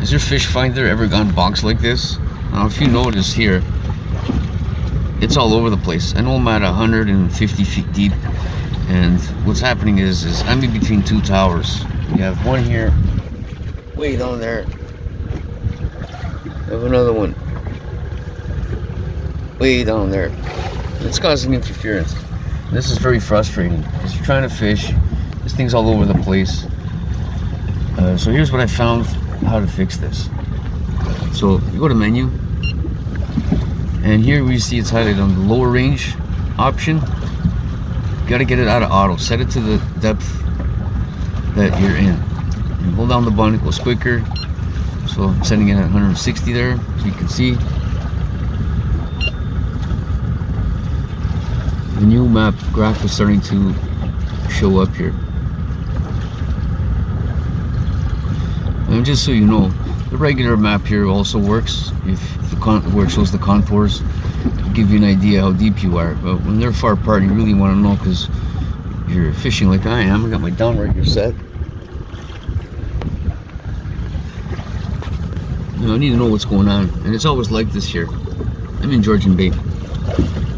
Has your fish finder ever gone box like this? Now, if you notice here, it's all over the place. I know I'm at 150 feet deep, and what's happening is I'm in between two towers. We have one here, way down there. We have another one, way down there. It's causing interference. This is very frustrating because you're trying to fish. This thing's all over the place. So here's what I found how to fix this. So you go to menu, and here we see it's highlighted on the lower range option. You got to get it out of auto. Set it to the depth that you're in. And hold down the button, it goes quicker. So I'm setting it at 160 there, so you can see. The new map graph is starting to show up here. And just so you know, the regular map here also works. If where it shows the contours, it'll give you an idea how deep you are. But when they're far apart, you really want to know, because you're fishing like I am. I got my downrigger set. You know, I need to know what's going on, and it's always like this here. I'm in Georgian Bay.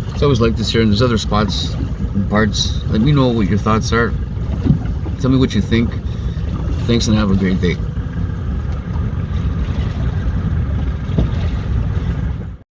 It's always like this here, and there's other spots and parts. Let me know what your thoughts are. Tell me what you think. Thanks, and have a great day.